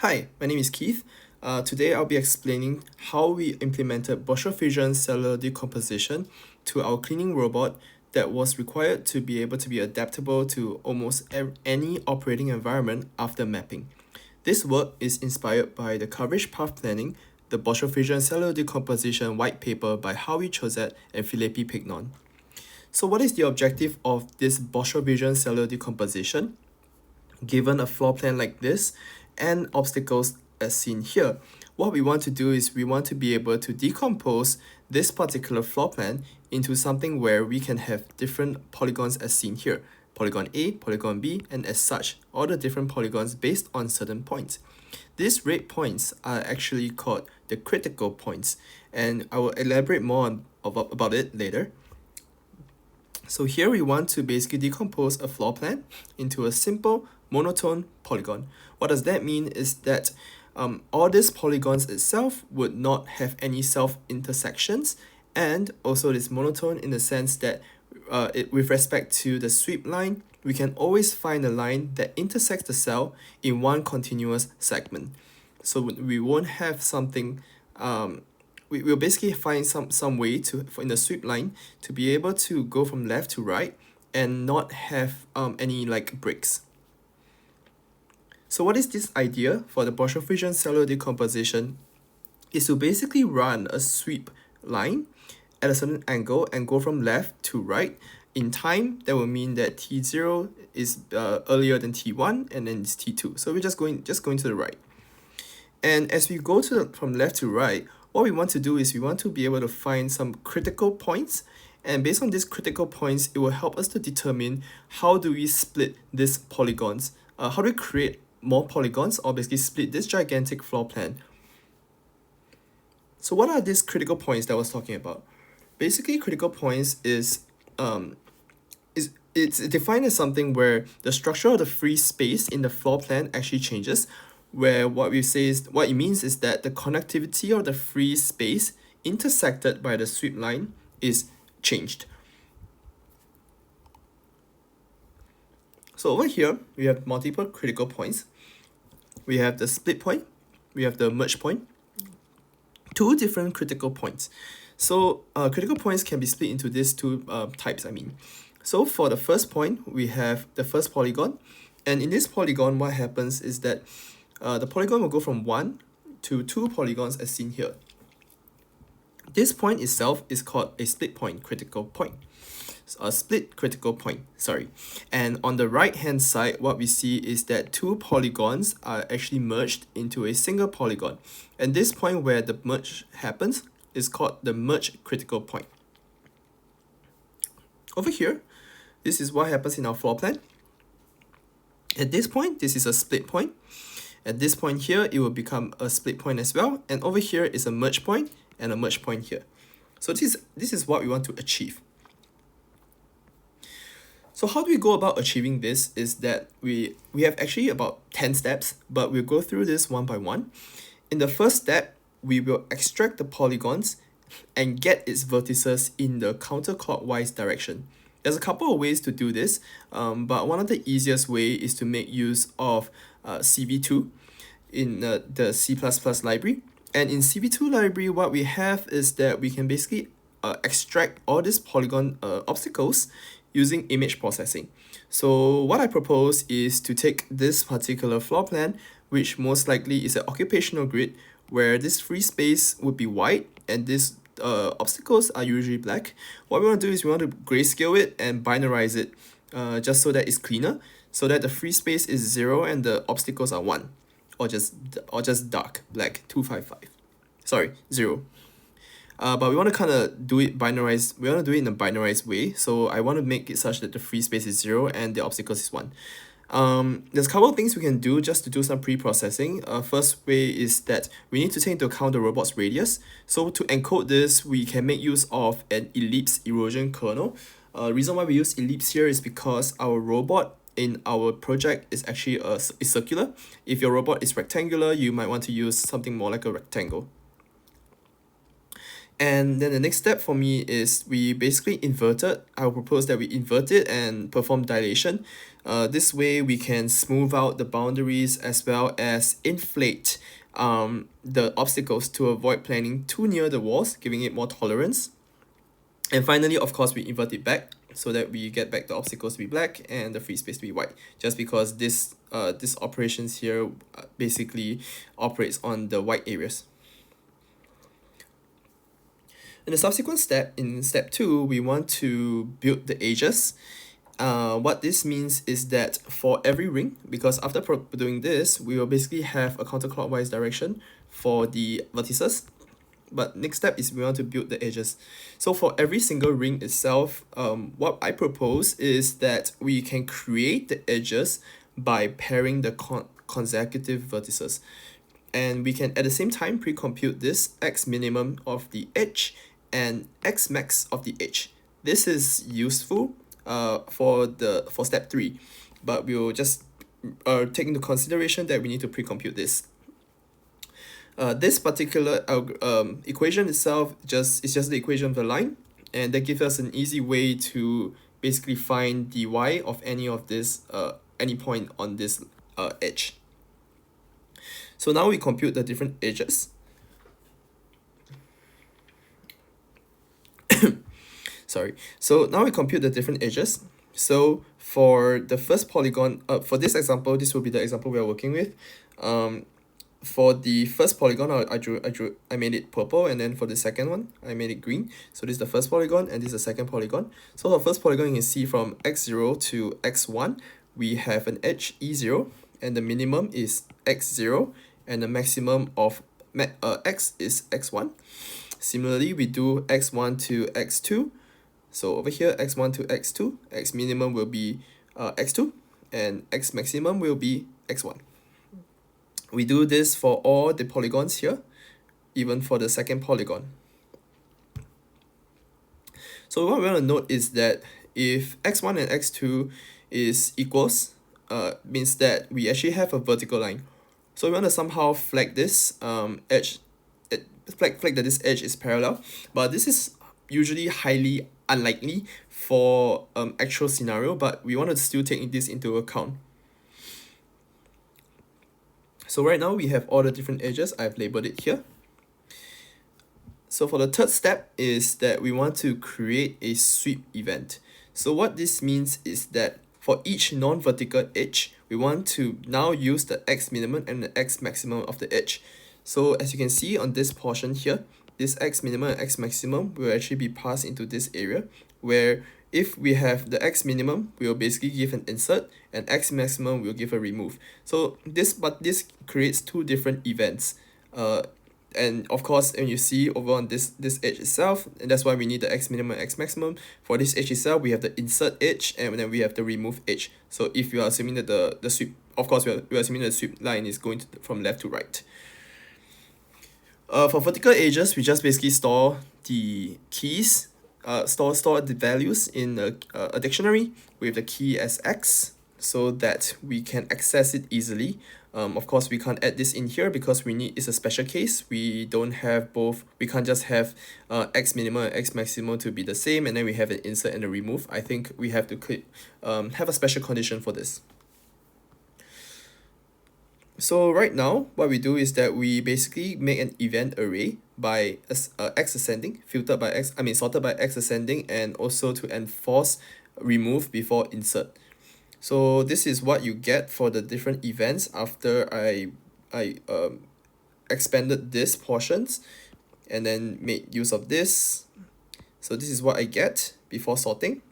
Hi, my name is Keith. Today I'll be explaining how we implemented Boustrophedon Cellular Decomposition to our cleaning robot that was required to be able to be adaptable to almost any operating environment after mapping. This work is inspired by the coverage path planning, the Boustrophedon Cellular Decomposition white paper by Howie, Choset, and Philippe Pignon. So what is the objective of this Boustrophedon Cellular Decomposition? Given a floor plan like this and obstacles as seen here, what we want to do is we want to be able to decompose this particular floor plan into something where we can have different polygons as seen here. Polygon A, polygon B, and as such, all the different polygons based on certain points. These red points are actually called the critical points, and I will elaborate more about it later. So here we want to basically decompose a floor plan into a simple monotone polygon. What does that mean is that all these polygons itself would not have any self-intersections, and also it is monotone in the sense that with respect to the sweep line, we can always find a line that intersects the cell in one continuous segment. So we won't have something we will basically find some way to in the sweep line to be able to go from left to right and not have any like breaks. So what is this idea for the Boustrophedon cellular decomposition is to basically run a sweep line at a certain angle and go from left to right. In time, that will mean that T0 is earlier than T1 and then it's T2. So we're just going to the right. And as we go from left to right, what we want to do is we want to be able to find some critical points, and based on these critical points, it will help us to determine how do we split these polygons, how do we create more polygons, or basically split this gigantic floor plan. So what are these critical points that I was talking about? Basically, critical points is it's defined as something where the structure of the free space in the floor plan actually changes, where what it means is that the connectivity of the free space intersected by the sweep line is changed. So over here, we have multiple critical points. We have the split point, we have the merge point, two different critical points. So critical points can be split into these two types, So for the first point, we have the first polygon. And in this polygon, what happens is that the polygon will go from 1 to 2 polygons as seen here. This point itself is called a split critical point. And on the right hand side, what we see is that two polygons are actually merged into a single polygon. And this point where the merge happens is called the merge critical point. Over here, this is what happens in our floor plan. At this point, this is a split point. At this point here, it will become a split point as well. And over here is a merge point and a merge point here. So this is what we want to achieve. So how do we go about achieving this is that we have actually about 10 steps, but we'll go through this one by one. In the first step, we will extract the polygons and get its vertices in the counterclockwise direction. There's a couple of ways to do this, but one of the easiest way is to make use of CV2 in the C++ library. And in CV2 library, what we have is that we can basically extract all these polygon obstacles using image processing. So what I propose is to take this particular floor plan, which most likely is an occupational grid, where this free space would be white and these obstacles are usually black. What we want to do is we want to grayscale it and binarize it just so that it's cleaner, so that the free space is 0 and the obstacles are 1, or just dark black 255. Sorry, 0. But we want to kind of do it binarized. We want to do it in a binarized way. So I want to make it such that the free space is 0 and the obstacles is 1. There's a couple of things we can do just to do some pre-processing. First way is that we need to take into account the robot's radius. So to encode this, we can make use of an ellipse erosion kernel. Reason why we use ellipse here is because our robot in our project is actually is circular. If your robot is rectangular, you might want to use something more like a rectangle. And then the next step for me is we basically I will propose that we invert it and perform dilation. This way we can smooth out the boundaries as well as inflate the obstacles to avoid planning too near the walls, giving it more tolerance. And finally, of course, we invert it back so that we get back the obstacles to be black and the free space to be white, just because this operations here basically operates on the white areas. In the subsequent step, in step 2, we want to build the edges. What this means is that for every ring, because after doing this, we will basically have a counterclockwise direction for the vertices. But next step is we want to build the edges. So for every single ring itself, what I propose is that we can create the edges by pairing the consecutive vertices. And we can at the same time pre-compute this x minimum of the edge and x max of the edge. This is useful for step 3, but we'll just take into consideration that we need to pre-compute this. This particular equation itself is just the equation of the line, and that gives us an easy way to basically find dy of any of this any point on this edge. So now we compute the different edges. Sorry. So now we compute the different edges. So for the first polygon, for this example, this will be the example we are working with. For the first polygon, I made it purple, and then for the second one, I made it green. So this is the first polygon, and this is the second polygon. So for the first polygon, you can see from x0 to x1, we have an edge E0, and the minimum is x0, and the maximum of x is x1. Similarly, we do x1 to x2. So over here, x1 to x2, x minimum will be x2, and x maximum will be x1. We do this for all the polygons here, even for the second polygon. So what we want to note is that if x1 and x2 is equals, means that we actually have a vertical line. So we want to somehow flag this edge, flag that this edge is parallel, but this is usually highly unlikely for actual scenario, but we want to still take this into account. So right now we have all the different edges. I've labeled it here. So for the third step is that we want to create a sweep event. So what this means is that for each non-vertical edge, we want to now use the x minimum and the x maximum of the edge. So as you can see on this portion here, this x minimum and x maximum will actually be passed into this area, where if we have the x minimum, we will basically give an insert, and x maximum will give a remove. So this creates two different events. And of course, when you see over on this edge itself, and that's why we need the x minimum and x maximum. For this edge itself, we have the insert edge, and then we have the remove edge. So if you are assuming that the sweep, of course, we are assuming the sweep line is going from left to right. For vertical edges, we just basically store the keys, store the values in a dictionary with the key as x, so that we can access it easily. Of course, we can't add this in here because it's a special case. We don't have both. We can't just have x minimum and x maximum to be the same, and then we have an insert and a remove. I think we have to have a special condition for this. So right now, what we do is that we basically make an event array by x ascending, sorted by x ascending, and also to enforce remove before insert. So this is what you get for the different events after I expanded these portions and then made use of this. So this is what I get before sorting.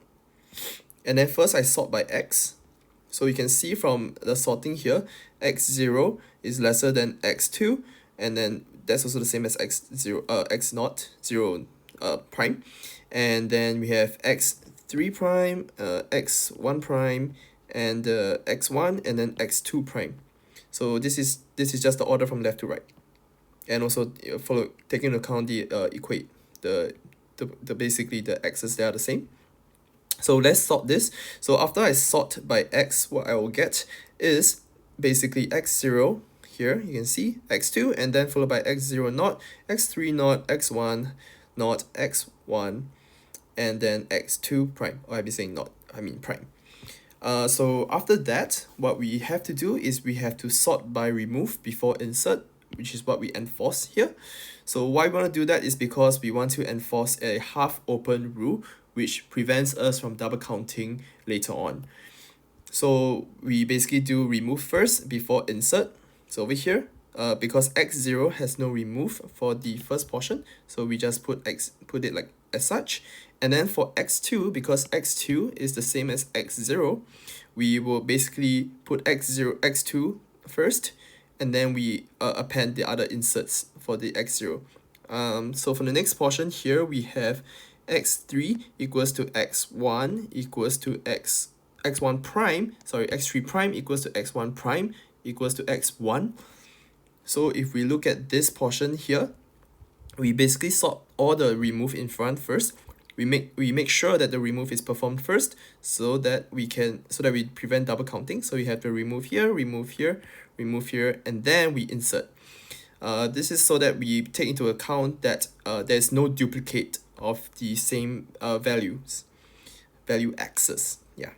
And then first I sort by x. So you can see from the sorting here, x0 is lesser than x2, and then that's also the same as x0, x0, 0 prime. And then we have x3 prime, x1 prime, and x1, and then x2 prime. So this is just the order from left to right, and also taking into account the equate the basically the x's, they are the same. So let's sort this. So after I sort by x, what I will get is basically x0 here, you can see x2, and then followed by x0 naught, x3 naught, x1 naught, x1, and then x2 prime. Or I'll be saying naught, I mean prime. So after that, what we have to do is we have to sort by remove before insert, which is what we enforce here. So why we want to do that is because we want to enforce a half open rule, which prevents us from double counting later on. So we basically do remove first before insert. So over here, because x0 has no remove for the first portion, so we just put it like as such. And then for x2, because x2 is the same as x0, we will basically put x2 first, and then we append the other inserts for the x0. So for the next portion here, we have x3 equals to x1 equals to x1 prime, x3 prime equals to x1 prime equals to x1. So if we look at this portion here, we basically sort all the remove in front first. We make sure that the remove is performed first, so that we prevent double counting. So we have to remove here, and then we insert. This is so that we take into account that there's no duplicate of the same value axis. Yeah.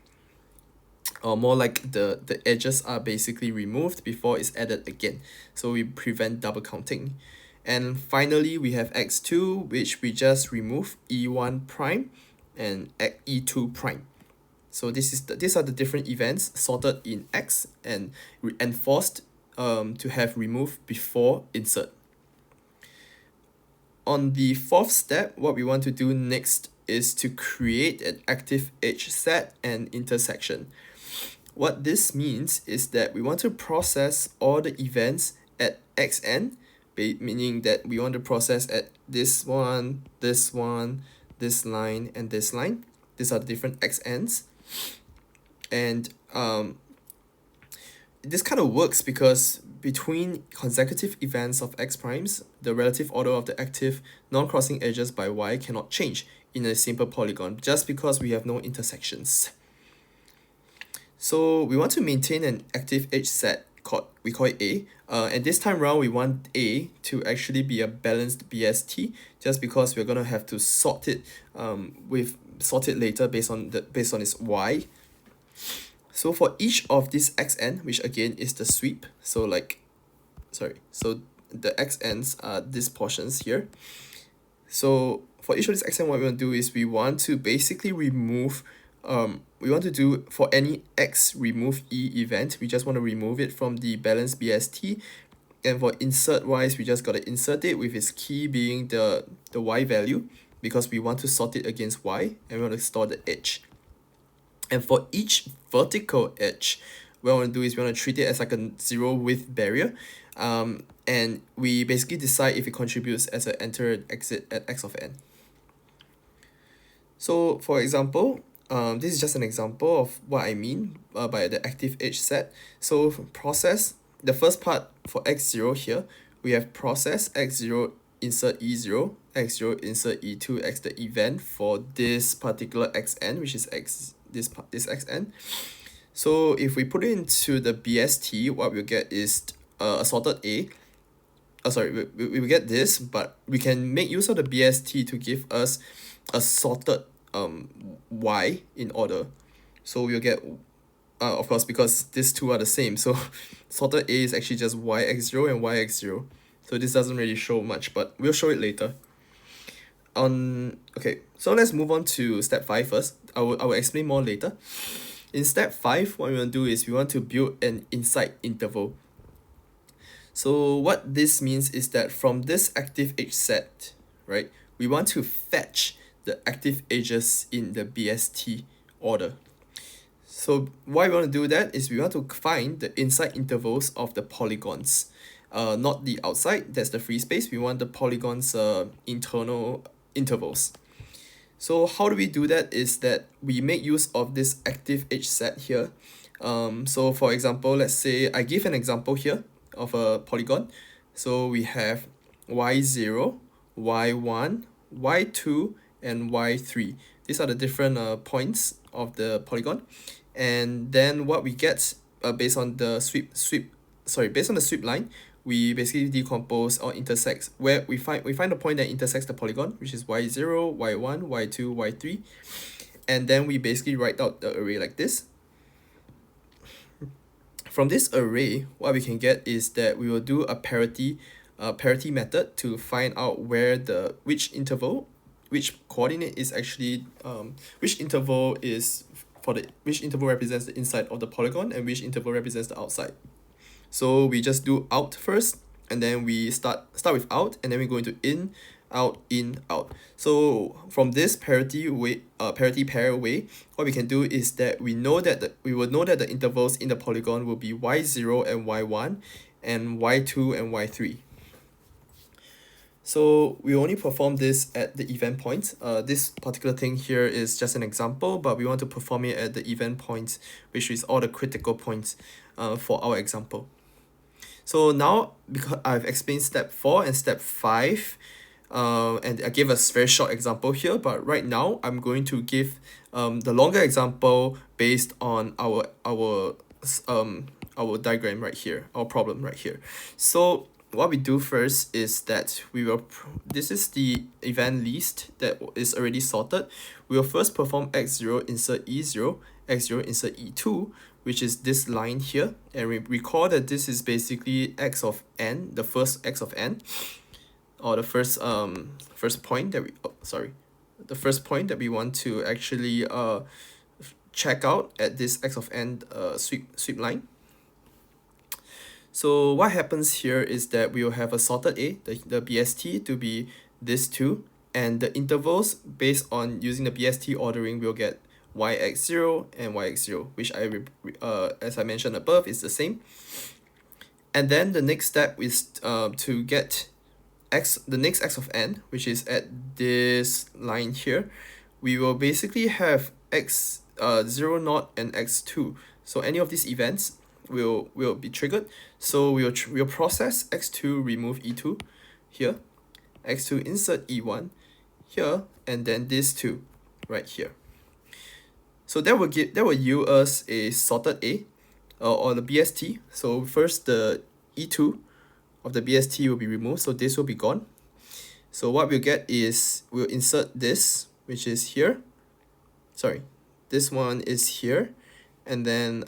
Or more like the edges are basically removed before it's added again. So we prevent double counting. And finally, we have x2, which we just remove e1 prime and e2 prime. So these are the different events sorted in X and enforced to have removed before insert. On the fourth step, what we want to do next is to create an active edge set and intersection. What this means is that we want to process all the events at xn, meaning that we want to process at this one, this line, and this line. These are the different xn's. And this kind of works because between consecutive events of x primes, the relative order of the active non-crossing edges by y cannot change in a simple polygon just because we have no intersections. So we want to maintain an active edge set we call it A. And this time round, we want A to actually be a balanced BST, just because we're gonna have to sort it later based on its Y. So for each of these xn, which again is the sweep, so the xn's are these portions here. So for each of these xn, what we want to do is we want to basically remove we want to do for any x remove e event, we just want to remove it from the balanced BST. And for insert wise, we just got to insert it with its key being the y value, because we want to sort it against y and we want to store the edge. And for each vertical edge, what we want to do is we want to treat it as like a zero width barrier. And we basically decide if it contributes as an enter and exit at x of n. So for example, this is just an example of what I mean by the active edge set. So process, the first part for x0 here, we have process x0 insert e0, x0 insert e2, x the event for this particular xn, which is this xn. So if we put it into the BST, what we'll get is a sorted A. We will get this, but we can make use of the BST to give us a sorted y in order. So we'll get of course, because these two are the same, so sorted A is actually just yx0 and yx0. So this doesn't really show much, but we'll show it later. Okay, so let's move on to step 5 first. I will explain more later. In step 5, what we want to do is we want to build an inside interval. So what this means is that from this active edge set, right, we want to fetch the active edges in the BST order. So why we want to do that is we want to find the inside intervals of the polygons, not the outside, that's the free space. We want the polygons internal intervals. So how do we do that is that we make use of this active edge set here. So for example, let's say I give an example here of a polygon. So we have y0, y1, y2, and y3. These are the different points of the polygon. And then what we get based on the sweep line, we basically decompose or intersects where we find the point that intersects the polygon, which is y0, y1, y2, y3. And then we basically write out the array like this. From this array, what we can get is that we will do a parity method to find out where which coordinate is actually which interval is which interval represents the inside of the polygon and which interval represents the outside. So we just do out first, and then we start with out, and then we go into in, out. So from this parity pair way, what we can do is that we will know that the intervals in the polygon will be y0 and y1 and y2 and y3. So we only perform this at the event point. This particular thing here is just an example, but we want to perform it at the event point, which is all the critical points for our example. So now, because I've explained step 4 and step 5, and I gave a very short example here, but right now I'm going to give the longer example based on our diagram right here, our problem right here. So what we do first is that this is the event list that is already sorted. We will first perform x0 insert e0, x0 insert e2, which is this line here, and we recall that this is basically x of n, the first x of n, or the first point that the first point that we want to actually check out at this x of n sweep line. So what happens here is that we will have a sorted A, the BST, to be this two, and the intervals based on using the BST ordering we'll get yx0 and yx0, which as I mentioned above is the same. And then the next step is to get the next x of n, which is at this line here. We will basically have x 0 naught and x2. So any of these events will be triggered. So we'll process x2 remove e2 here, x2 insert e1 here, and then this two right here. So that will yield us a sorted A, or the BST. So first the E2 of the BST will be removed, so this will be gone. So what we'll get is we'll insert this, which is here. Sorry, this one is here, and then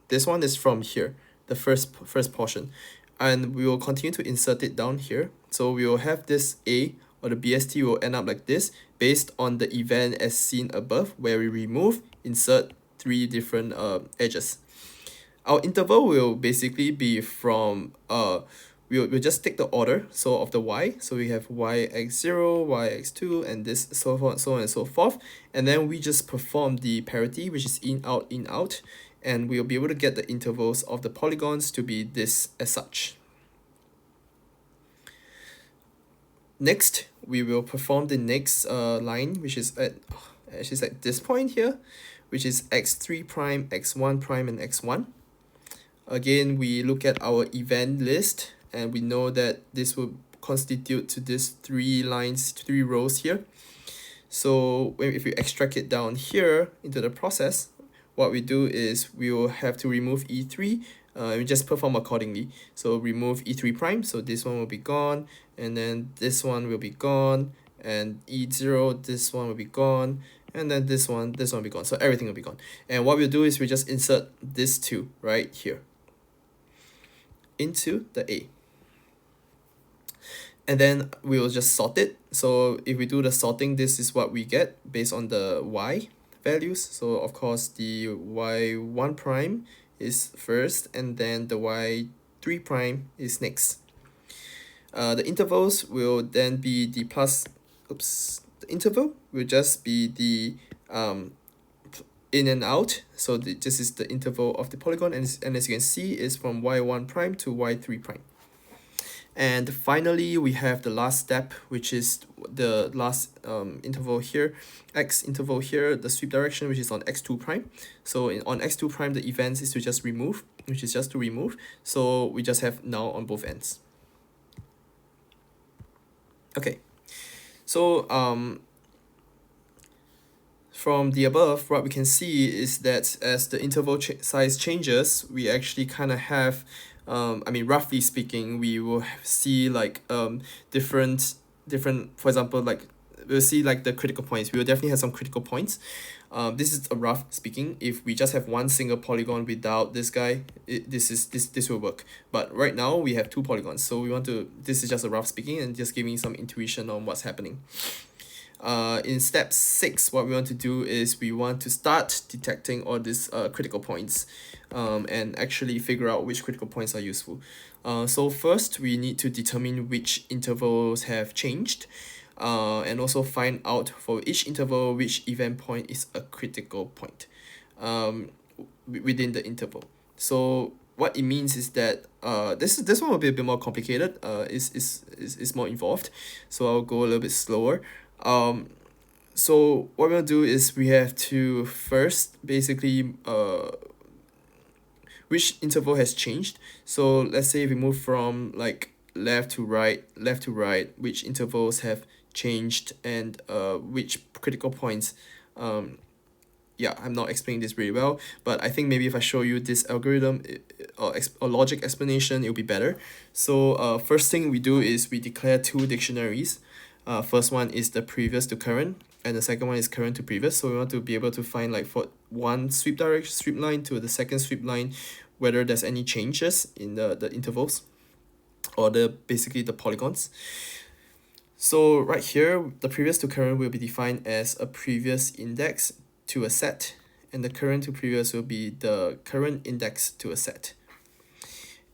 this one is from here, the first portion, and we will continue to insert it down here. So we will have this A, or the BST, will end up like this based on the event as seen above, where we insert 3 different edges. Our interval will basically be from we'll just take the order of the y. So we have yx0, yx2, and this so on and so forth, and then we just perform the parity, which is in out, and we'll be able to get the intervals of the polygons to be this as such. Next, we will perform the next line, which is at this point here, which is x3 prime, x1 prime, and x1. Again, we look at our event list, and we know that this will constitute to these 3 rows here. So if we extract it down here into the process, what we do is we will have to remove e3. We just perform accordingly. So remove e3 prime, so this one will be gone, and then this one will be gone, and e0, this one will be gone, and then this one will be gone. So everything will be gone. And what we'll do is we just insert this 2 right here into the A. And then we will just sort it. So if we do the sorting, this is what we get based on the y values. So of course the y1 prime is first, and then the y3 prime is next. The intervals will then be the the interval will just be the in and out. So this is the interval of the polygon, and as you can see, is from y1 prime to y3 prime. And finally, we have the last step, which is the last interval here, x interval here, the sweep direction, which is on x2 prime. So on x2 prime, the events is to just remove, which is just to remove. So we just have null on both ends. Okay, so from the above, what we can see is that as the interval size changes, we actually kind of have roughly speaking, we will see like different, for example, like we'll see like the critical points. We will definitely have some critical points. This is a rough speaking. If we just have one single polygon without this guy, this will work. But right now we have two polygons, so we want to, this is just a rough speaking and just giving some intuition on what's happening. In step 6, what we want to do is we want to start detecting all these critical points, and actually figure out which critical points are useful. So first we need to determine which intervals have changed, and also find out for each interval which event point is a critical point within the interval. So what it means is that this one will be a bit more complicated, is more involved, so I'll go a little bit slower. So what we're gonna do is we have to first basically which interval has changed. So let's say if we move from like left to right, which intervals have changed, and which critical points. Yeah, I'm not explaining this really well, but I think maybe if I show you this algorithm or logic explanation, it'll be better. So first thing we do is we declare two dictionaries. First one is the previous to current, and the second one is current to previous. So we want to be able to find, like, for one sweep line to the second sweep line, whether there's any changes in the intervals or basically the polygons. So right here, the previous to current will be defined as a previous index to a set, and the current to previous will be the current index to a set.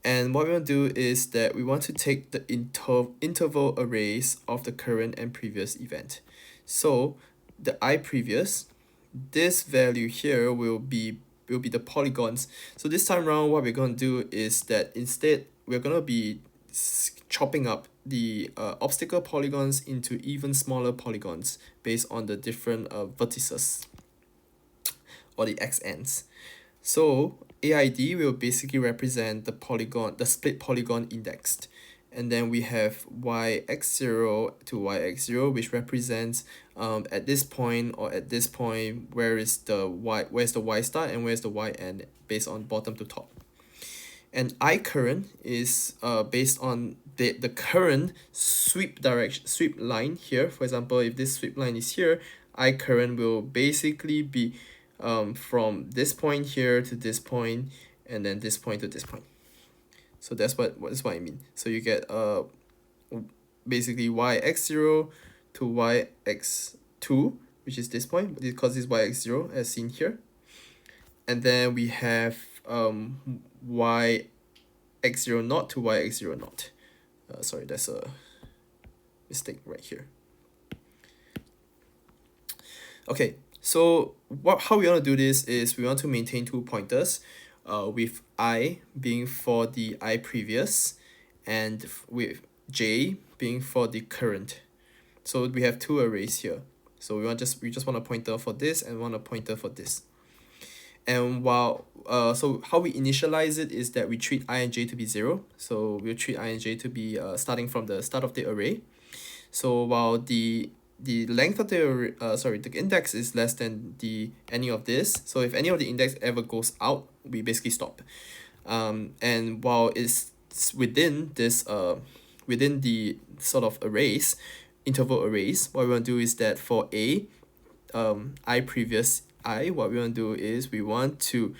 And what we want to do is that we want to take the interval arrays of the current and previous event. So the I previous, this value here will be the polygons. So this time around, what we're going to do is that instead we're going to be chopping up the obstacle polygons into even smaller polygons based on the different vertices or the x-ends. So AID will basically represent the split polygon indexed. And then we have yx0 to yx0, which represents at this point or at this point, where's the y start and where's the y end based on bottom to top. And I current is based on the current sweep line here. For example, if this sweep line is here, I current will basically be from this point here to this point, and then this point to this point. So that's what I mean. So you get basically yx0 to yx2, which is this point, because it's yx0 as seen here. And then we have yx0 naught to yx0 naught. Sorry, that's a mistake right here. Okay, so how we want to do this is we want to maintain two pointers, with I being for the I previous, and with J being for the current. So we have two arrays here. So we just want a pointer for this and want a pointer for this. And so how we initialize it is that we treat I and J to be 0. So we'll treat I and J to be starting from the start of the array. So while the length of the index is less than any of this. So if any of the index ever goes out, we basically stop. And while it's within this within the sort of interval arrays, what we want to do is that for I previous I, what we want to do is we want to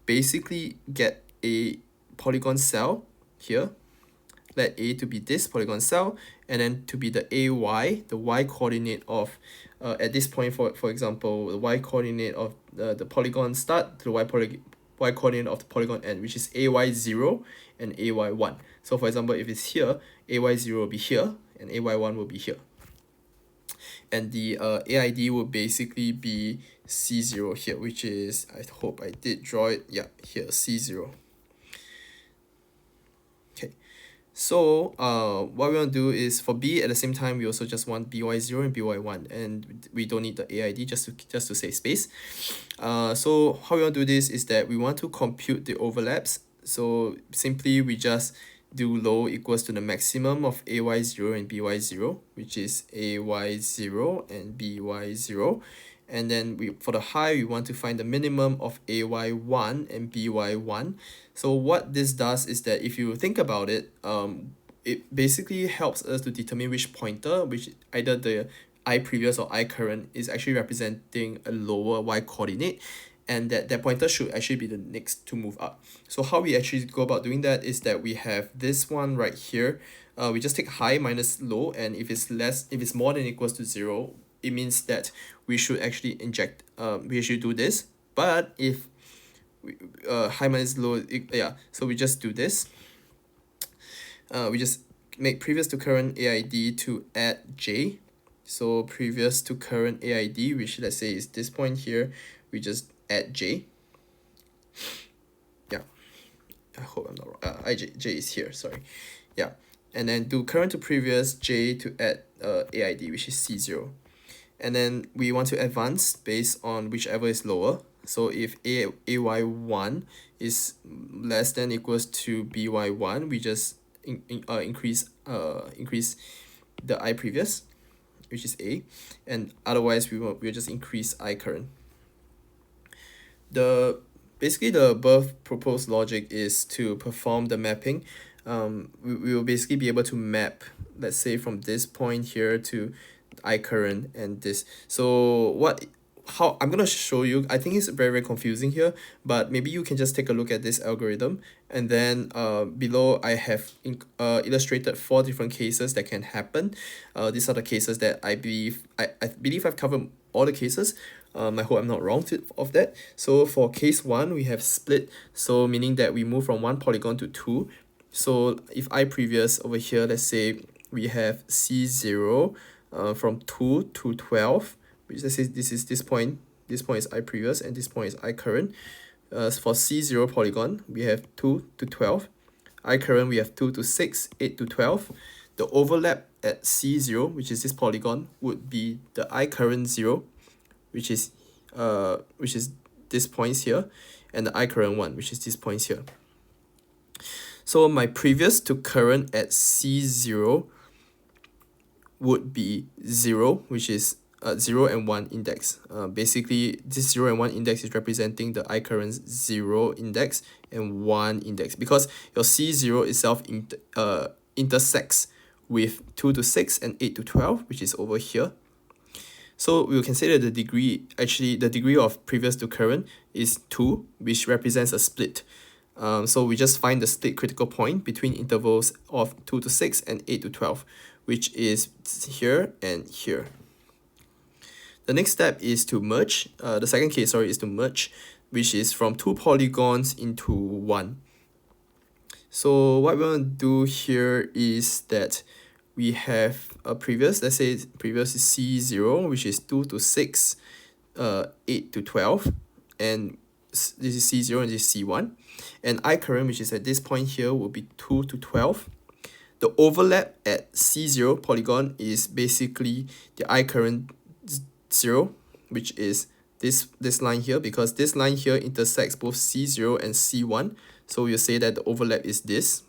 basically get a polygon cell here. Let A to be this polygon cell, and then to be the AY, the Y coordinate of, at this point, for example, the Y coordinate of the polygon start to the Y coordinate of the polygon end, which is AY0 and AY1. So for example, if it's here, AY0 will be here, and AY1 will be here. And the AID will basically be C0 here, which is, I hope I did draw it, yeah, here, C0. So what we want to do is for B, at the same time we also just want BY0 and BY1, and we don't need the AID just to save space. So how we want to do this is that we want to compute the overlaps. So simply we just do low equals to the maximum of AY0 and BY0, which is AY0 and BY0. And then for the high, we want to find the minimum of AY1 and BY1. So what this does is that if you think about it, it basically helps us to determine which pointer, which either the I previous or I current is actually representing a lower y coordinate, and that pointer should actually be the next to move up. So how we actually go about doing that is that we have this one right here. We just take high minus low, and if it's more than equals to 0, it means that we should actually inject, we should do this. But if high minus low, yeah, so we just do this. We just make previous to current AID to add J. So previous to current AID, which let's say is this point here, we just add J. Yeah, I hope I'm not wrong. J is here, sorry. Yeah, and then do current to previous J to add AID, which is C0. And then we want to advance based on whichever is lower. So if AY1 is less than equals to BY1, we just increase the I previous, which is A, and otherwise we'll just increase I current. Basically the above proposed logic is to perform the mapping. We will basically be able to map, let's say, from this point here to I current and this. So how I'm gonna show you, I think it's very confusing here, but maybe you can just take a look at this algorithm, and then below I have illustrated 4 different cases that can happen. These are the cases that I believe I've covered all the cases. I hope I'm not wrong of that. So for case 1, we have split, so meaning that we move from 1 polygon to 2. So if I previous over here, let's say we have C0 from 2 to 12, which let's say this point is I previous and this point is I current. For C0 polygon, we have 2 to 12. I current, we have 2 to 6, 8 to 12. The overlap at C0, which is this polygon, would be the I current 0, which is this points here, and the I current 1, which is this points here. So my previous to current at C0 would be 0, which is 0 and 1 index. Basically, this 0 and 1 index is representing the I current 0 index and 1 index, because your C0 itself intersects with 2 to 6 and 8 to 12, which is over here. So we can say that the degree of previous to current is 2, which represents a split. So we just find the split critical point between intervals of 2 to 6 and 8 to 12, which is here and here. The next step is to merge. The second case, is to merge, which is from 2 polygons into 1. So what we want to do here is that we have a previous, let's say previous is C0, which is 2 to 6, 8 to 12, and this is C0 and this is C1. And I current, which is at this point here, will be 2 to 12. The overlap at C0 polygon is basically the I current 0, which is this line here, because this line here intersects both C0 and C1. So we'll say that the overlap is this.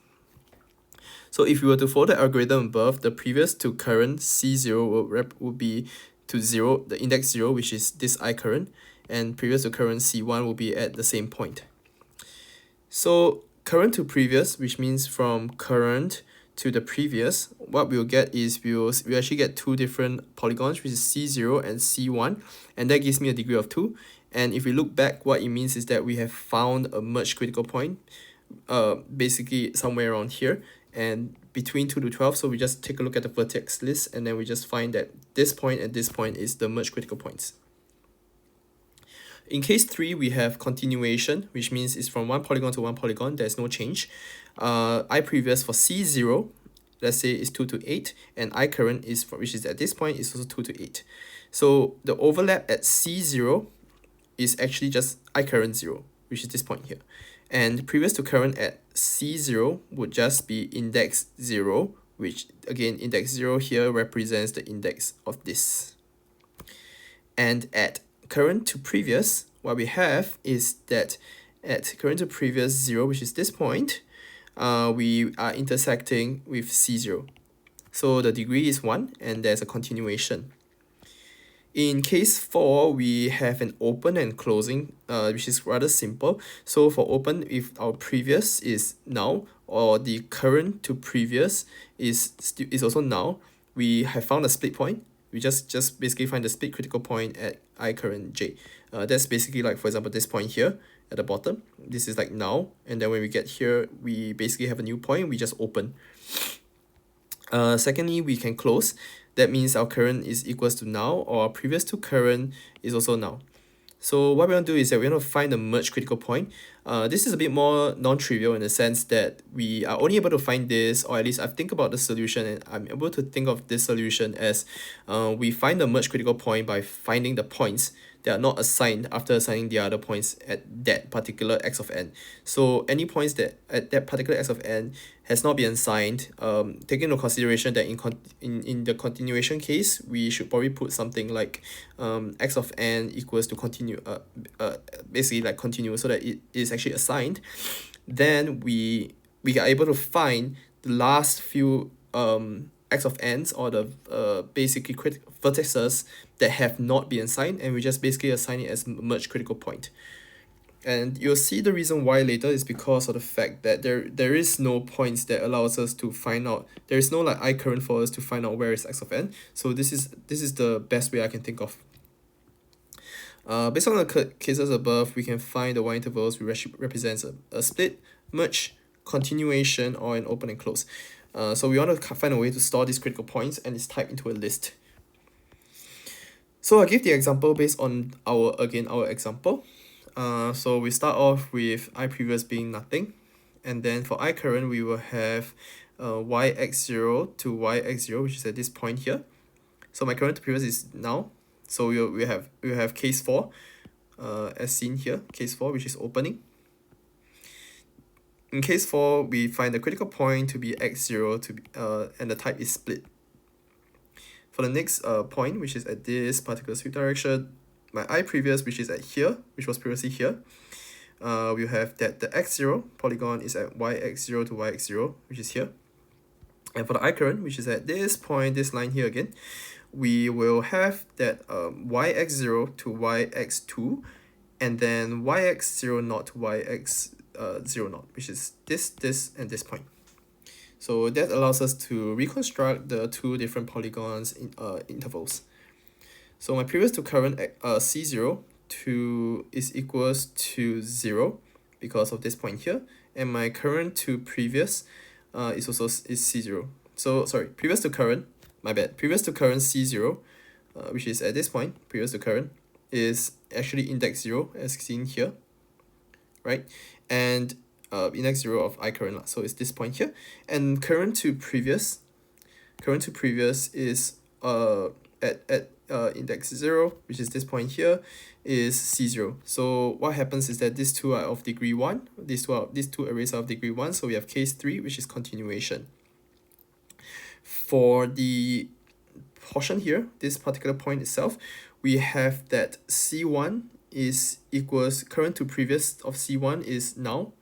So if we were to follow the algorithm above, the previous to current C0 will be to 0, the index 0, which is this I current, and previous to current C1 will be at the same point. So current to previous, which means from current to the previous, what we'll get is we actually get 2 different polygons, which is C0 and C1, and that gives me a degree of 2. And if we look back, what it means is that we have found a merge critical point, basically somewhere around here, and between 2 to 12. So we just take a look at the vertex list, and then we just find that this point and this point is the merge critical points. In case 3, we have continuation, which means it's from 1 polygon to 1 polygon. There's no change. I previous for C0, let's say, is 2 to 8, and I current is which is at this point is also 2 to 8. So the overlap at C0 is actually just I current 0, which is this point here. And previous to current at C0 would just be index 0, which again, index 0 here represents the index of this. And at current to previous, what we have is that at current to previous 0, which is this point, we are intersecting with C0. So the degree is 1, and there's a continuation. In case 4, we have an open and closing, which is rather simple. So for open, if our previous is null, or the current to previous is also null, we have found a split point, We just basically find the split critical point at I current j. That's basically like, for example, this point here at the bottom. This is like now, and then when we get here, we basically have a new point. We just open. Secondly, we can close. That means our current is equals to now, or previous to current is also now. So what we want to do is that we want to find the merge critical point. This is a bit more non-trivial in the sense that we are only able to find this, or at least I think about the solution and I'm able to think of this solution as we find the merge critical point by finding the points that are not assigned after assigning the other points at that particular x of n. So any points that at that particular x of n has not been assigned, taking into consideration that in the continuation case, we should probably put something like x of n equals to basically like continue, so that it is actually assigned. Then we are able to find the last few x of n's, or the basically vertices that have not been assigned, and we just basically assign it as merge critical point. And you'll see the reason why later is because of the fact that there is no points that allows us to find out, there is no like I current for us to find out where is x of n. So this is the best way I can think of. Based on the cases above, we can find the y intervals which represents a split, merge, continuation, or an open and close. So we want to find a way to store these critical points, and it's typed into a list. So I'll give the example based on our example. So we start off with I previous being nothing, and then for I current we will have yx0 to yx0, which is at this point here. So my current to previous is now. So we have case 4, as seen here, case 4, which is opening. In case 4, we find the critical point to be x0 to be, and the type is split. For the next point, which is at this particular sweep direction, my I previous, which is at here, which was previously here, we'll have that the x0 polygon is at yx0 to yx0, which is here. And for the I current, which is at this point, this line here again, we will have that yx0 to yx2, and then yx0 naught to yx0 naught, which is this, and this point. So that allows us to reconstruct the two different polygons in intervals. So my previous to current c0 is equals to 0 because of this point here, and my current to previous is c0. So sorry, previous to current, my bad, previous to current c0, which is at this point, previous to current, is actually index 0 as seen here, right? And index 0 of I current, so it's this point here. And current to previous is at index 0, which is this point here, is c0. So what happens is that these two are of degree 1, these two arrays are of degree 1, so we have case 3, which is continuation. For the portion here, this particular point itself, we have that c1 is equals current to previous of c1 is now,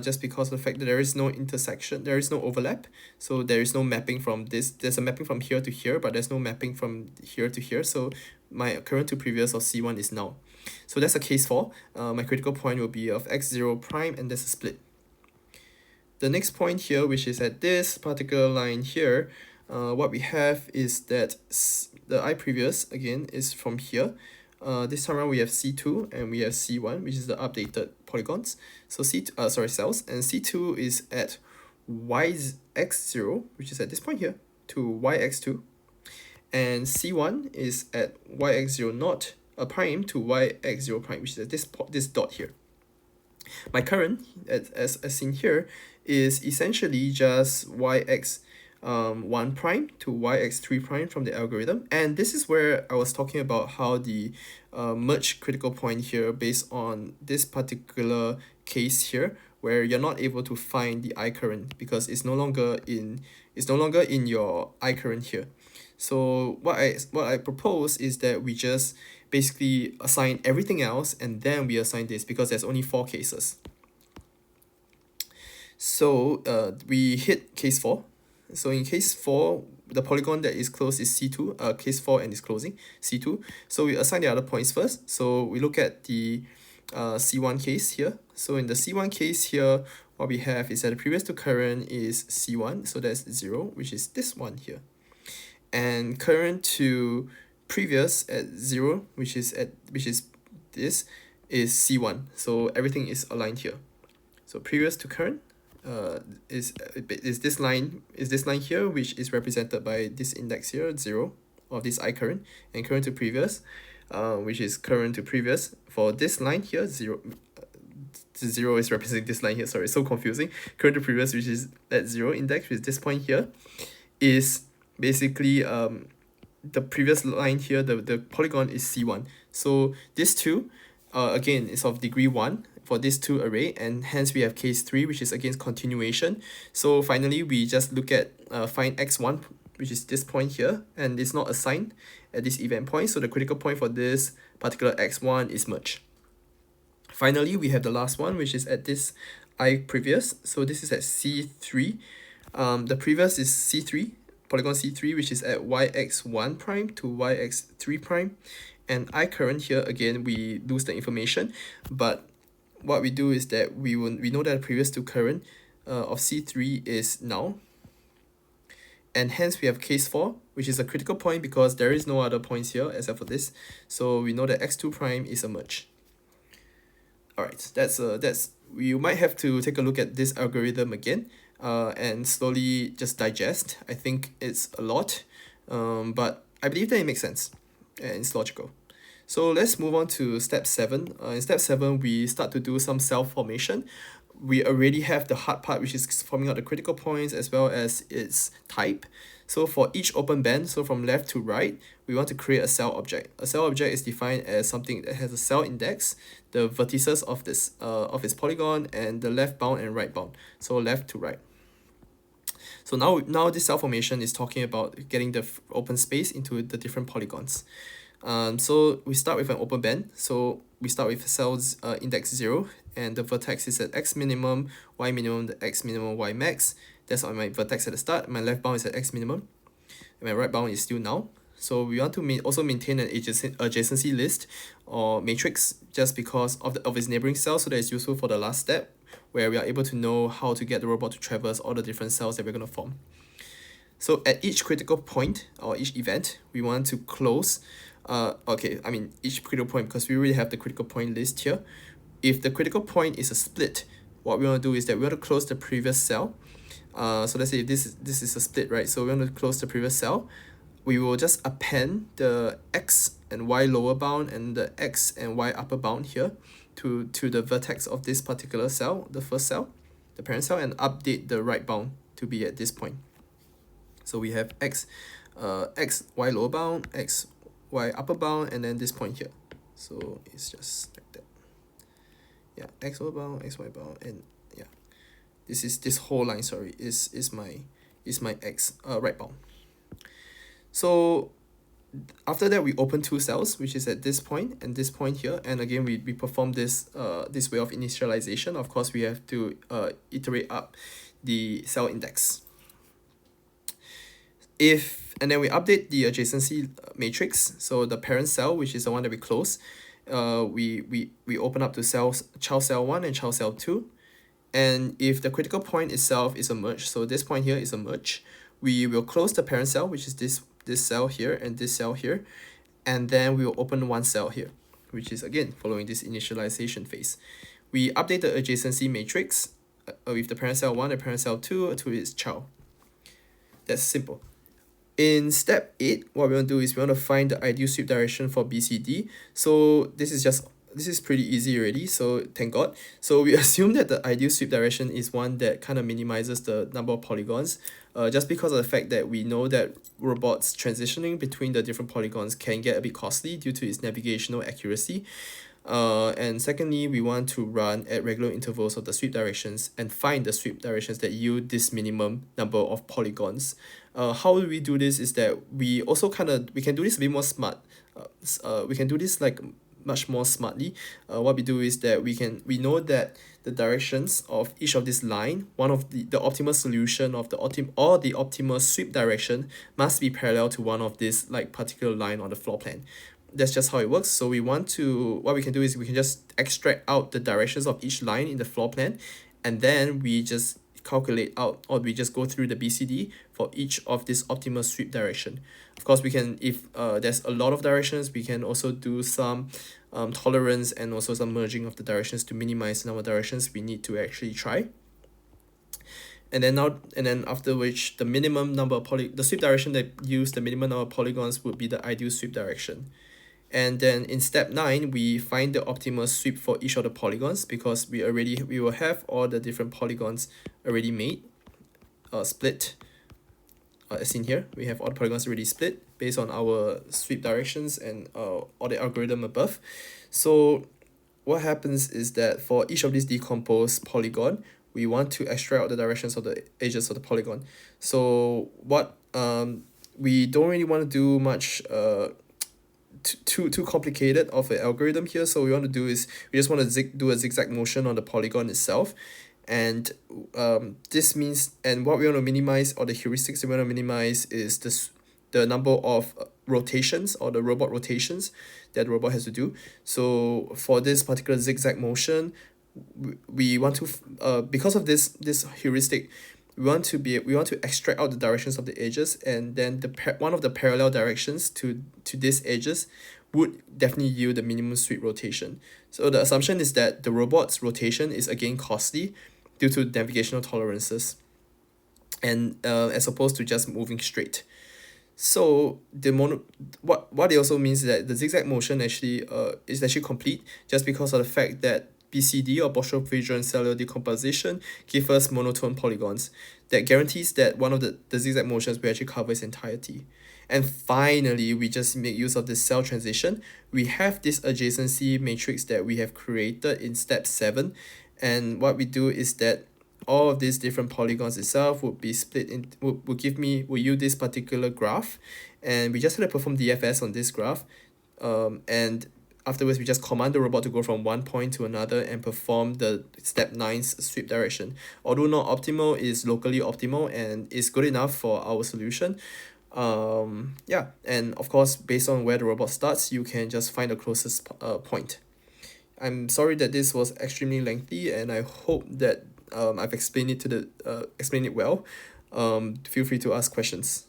just because of the fact that there is no intersection, there is no overlap, so there is no mapping from this. There's a mapping from here to here, but there's no mapping from here to here, so my current to previous of c1 is now. So that's a case 4. My critical point will be of x0 prime, and that's a split. The next point here, which is at this particular line here, what we have is that the I previous again is from here. This time around we have c2 and we have c1, which is the updated polygons. So cells, and c2 is at yx0, which is at this point here, to yx2, and c1 is at yx0 naught prime to yx0 prime, which is at this dot here. My current, as seen here, is essentially just yx 1 prime to yx3 prime from the algorithm, and this is where I was talking about how the merge critical point here, based on this particular case here, where you're not able to find the I current because it's no longer in your I current here. So what I propose is that we just basically assign everything else, and then we assign this, because there's only 4 cases. So we hit case 4. So in case 4, the polygon that is closed is c2, case 4 and is closing c2. So we assign the other points first. So we look at the c1 case here. So in the c1 case here, what we have is that the previous to current is c1, so that's 0, which is this one here. and current to previous at 0, which is this, is C1. So everything is aligned here. So previous to current is this line here, which is represented by this index here, 0, of this I current, and current to previous, which is current to previous. For this line here, 0, 0 is representing this line here. Sorry, so confusing. Current to previous, which is at 0 index, which is this point here, is basically the previous line here. The polygon is C1. So this 2, again, is of degree 1 for this 2 array, and hence we have case 3, which is again continuation. So finally we just look at find x1, which is this point here, and it's not assigned at this event point, so the critical point for this particular x1 is merged. Finally, we have the last one, which is at this I previous. So this is at C3. The previous is C3, polygon C3, which is at yx1 prime to yx3 prime. And I current here, again, we lose the information, but what we do is that we know that the previous to current of C3 is null. And hence we have case 4, which is a critical point because there is no other points here except for this. So we know that x2 prime is a merge. Alright, you might have to take a look at this algorithm again and slowly just digest. I think it's a lot, but I believe that it makes sense and it's logical. So let's move on to step 7. In step 7, we start to do some cell formation. We already have the hard part, which is forming out the critical points as well as its type. So for each open band, so from left to right, we want to create a cell object. A cell object is defined as something that has a cell index, the vertices of this of its polygon, and the left bound and right bound. So left to right. So now this cell formation is talking about getting the open space into the different polygons. So we start with an open band. So we start with cells index 0, and the vertex is at x minimum, y minimum, the x minimum, y max. That's on my vertex at the start. My left bound is at x minimum, and my right bound is still null. So we want to also maintain an adjacency list or matrix just because of its neighboring cells, so that it's useful for the last step, where we are able to know how to get the robot to traverse all the different cells that we're going to form. So at each critical point or each event, we want to close each critical point, because we already have the critical point list here. If the critical point is a split, what we want to do is that we want to close the previous cell. So let's say if this is a split, right? So we want to close the previous cell. We will just append the x and y lower bound and the x and y upper bound here to the vertex of this particular cell, the first cell, the parent cell, and update the right bound to be at this point. So we have x y lower bound, x y upper bound, and then this point here. So it's just like that. Yeah, x lower bound, x y bound, and yeah, this whole line, sorry, is my x right bound. So after that, we open two cells, which is at this point and this point here, and again we perform this way of initialization. Of course, we have to iterate up the cell index. And then we update the adjacency matrix. So the parent cell, which is the one that we close, we open up to cells child cell 1 and child cell 2. And if the critical point itself is a merge, so this point here is a merge, we will close the parent cell, which is this cell here and this cell here, and then we will open one cell here, which is again following this initialization phase. We update the adjacency matrix with the parent cell 1 and parent cell 2 to its child. That's simple. In step 8, what we want to do is we want to find the ideal sweep direction for BCD. So this is pretty easy already, so thank God. So we assume that the ideal sweep direction is one that kind of minimizes the number of polygons, just because of the fact that we know that robots transitioning between the different polygons can get a bit costly due to its navigational accuracy. And secondly, we want to run at regular intervals of the sweep directions and find the sweep directions that yield this minimum number of polygons. How we do this is that we also we can do this a bit more smart. We can do this like much more smartly. What we do is that we know that the directions of each of this line, one of the optimal solution of the optimal sweep direction must be parallel to one of this like particular line on the floor plan. That's just how it works. So what we can do is we can just extract out the directions of each line in the floor plan, and then we just calculate out, or we just go through the BCD for each of this optimal sweep direction. Of course, we can, if there's a lot of directions, we can also do some tolerance and also some merging of the directions to minimize the number of directions we need to actually try. And then after which the minimum number of the sweep direction that use the minimum number of polygons would be the ideal sweep direction. And then in step 9, we find the optimal sweep for each of the polygons, because we will have all the different polygons already made, split. As seen here, we have all the polygons already split based on our sweep directions and all the algorithm above. So what happens is that for each of these decomposed polygon, we want to extract out the directions of the edges of the polygon. So what we don't really want to do much too complicated of an algorithm here. So we want to do is we just want to do a zigzag motion on the polygon itself. And this means, and what we want to minimize, or the heuristics we want to minimize, is the number of rotations, or the robot rotations that the robot has to do. So for this particular zigzag motion, we want to because of this heuristic, we want to extract out the directions of the edges, and then one of the parallel directions to these edges would definitely yield the minimum sweep rotation. So the assumption is that the robot's rotation is again costly due to navigational tolerances, and as opposed to just moving straight. So what it also means is that the zigzag motion actually is actually complete just because of the fact that BCD, or Boustrophedon Cellular Decomposition, give us monotone polygons that guarantees that one of the zigzag motions will actually cover its entirety. And finally, we just make use of this cell transition. We have this adjacency matrix that we have created in step 7, and what we do is that all of these different polygons itself would be split in will yield this particular graph, and we just have to perform DFS on this graph, and afterwards we just command the robot to go from one point to another and perform the step 9's sweep direction. Although not optimal, is locally optimal and is good enough for our solution. Yeah, and of course, based on where the robot starts, you can just find the closest point. I'm sorry that this was extremely lengthy, and I hope that I've explained it well. Feel free to ask questions.